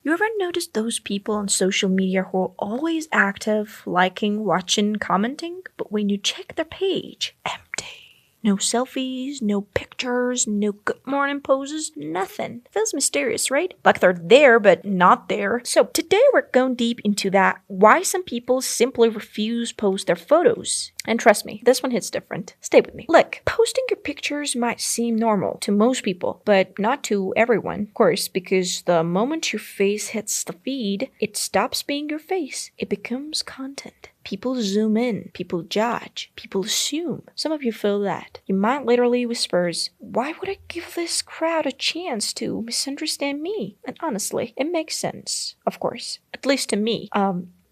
You ever notice those people on social media who are always active, liking, watching, commenting, but when you check their page, empty. No selfies, no pictures, no good morning poses, nothing. Feels mysterious, right? Like they're there, but not there. So today we're going deep into that. Why some people simply refuse post their photos. And trust me, this one hits different. Stay with me. Look, posting your pictures might seem normal to most people, but not to everyone. Of course, because the moment your face hits the feed, it stops being your face. It becomes content. People zoom in, people judge, people assume. Some of you feel that. Your mind literally whispers, why would I give this crowd a chance to misunderstand me? And honestly, it makes sense, of course. At least to me.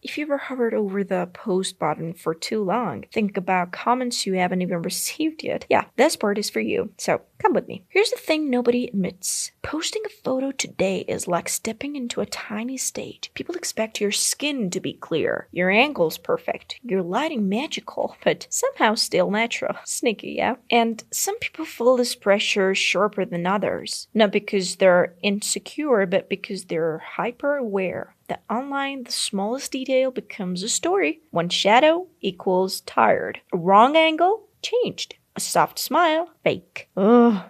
If you ever hovered over the post button for too long, think about comments you haven't even received yet. Yeah, this part is for you. So come with me. Here's the thing nobody admits. Posting a photo today is like stepping into a tiny stage. People expect your skin to be clear, your angles perfect, your lighting magical, but somehow still natural. Sneaky, yeah? And some people feel this pressure sharper than others. Not because they're insecure, but because they're hyper aware. That online, the smallest detail becomes a story. One shadow equals tired. A wrong angle, changed. A soft smile, fake. Ugh.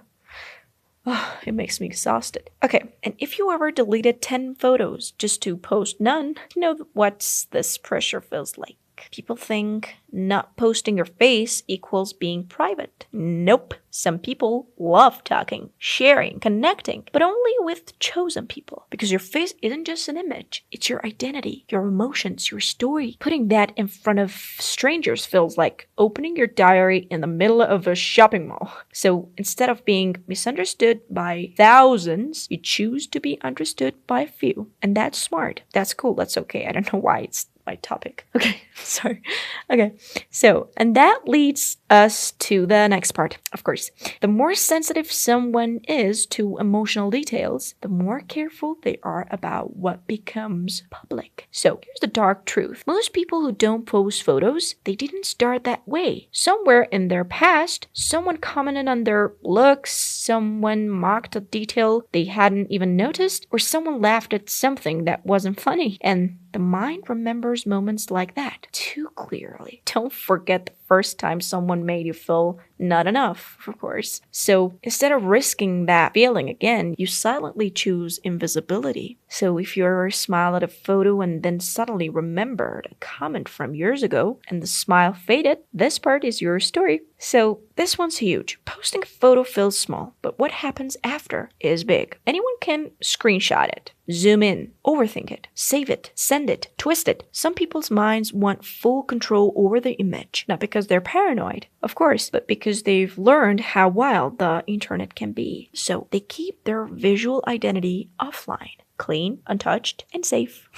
It makes me exhausted. Okay, and if you ever deleted 10 photos just to post none, you know what this pressure feels like. People think not posting your face equals being private. Nope. Some people love talking, sharing, connecting, but only with chosen people. Because your face isn't just an image. It's your identity, your emotions, your story. Putting that in front of strangers feels like opening your diary in the middle of a shopping mall. So instead of being misunderstood by thousands, you choose to be understood by a few. And that's smart. That's cool. That's okay. I don't know why it's my topic. Okay, sorry. Okay, so, and that leads us to the next part. Of course, the more sensitive someone is to emotional details, the more careful they are about what becomes public. So, here's the dark truth. Most people who don't post photos, they didn't start that way. Somewhere in their past, someone commented on their looks, someone mocked a detail they hadn't even noticed, or someone laughed at something that wasn't funny. And the mind remembers moments like that too clearly. Don't forget the first time someone made you feel not enough, of course. So instead of risking that feeling again, you silently choose invisibility. So if you ever smile at a photo and then suddenly remembered a comment from years ago and the smile faded, this part is your story. So this one's huge. Posting a photo feels small, but what happens after is big. Anyone can screenshot it, zoom in, overthink it, save it, send it, twist it. Some people's minds want full control over the image, not because they're paranoid, of course, but because they've learned how wild the internet can be. So they keep their visual identity offline, clean, untouched, and safe.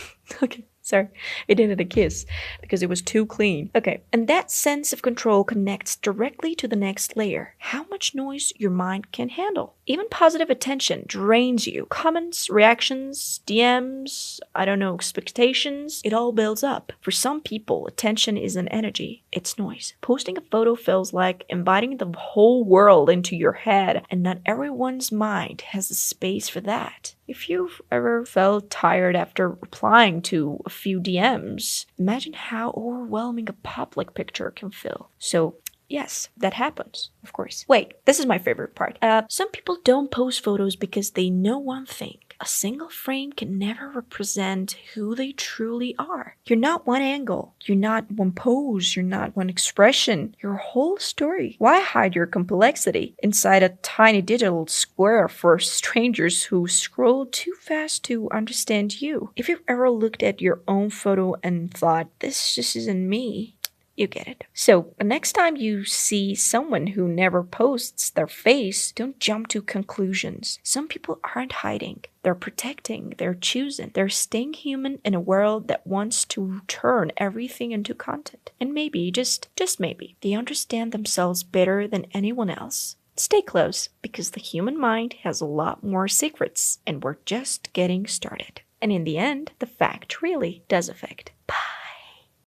Okay. Sorry, it ended a kiss because it was too clean. Okay, and that sense of control connects directly to the next layer. How much noise your mind can handle. Even positive attention drains you. Comments, reactions, DMs, expectations, it all builds up. For some people, attention isn't energy, it's noise. Posting a photo feels like inviting the whole world into your head, and not everyone's mind has the space for that. If you've ever felt tired after replying to a few DMs, imagine how overwhelming a public picture can feel. So, yes, that happens, of course. Wait, this is my favorite part. Some people don't post photos because they know one thing. A single frame can never represent who they truly are. You're not one angle. You're not one pose. You're not one expression. You're a whole story. Why hide your complexity inside a tiny digital square for strangers who scroll too fast to understand you? If you've ever looked at your own photo and thought, this just isn't me, you get it. So, the next time you see someone who never posts their face, don't jump to conclusions. Some people aren't hiding. They're protecting. They're choosing. They're staying human in a world that wants to turn everything into content. And maybe, just maybe, they understand themselves better than anyone else. Stay close, because the human mind has a lot more secrets, and we're just getting started. And in the end, the fact really does affect.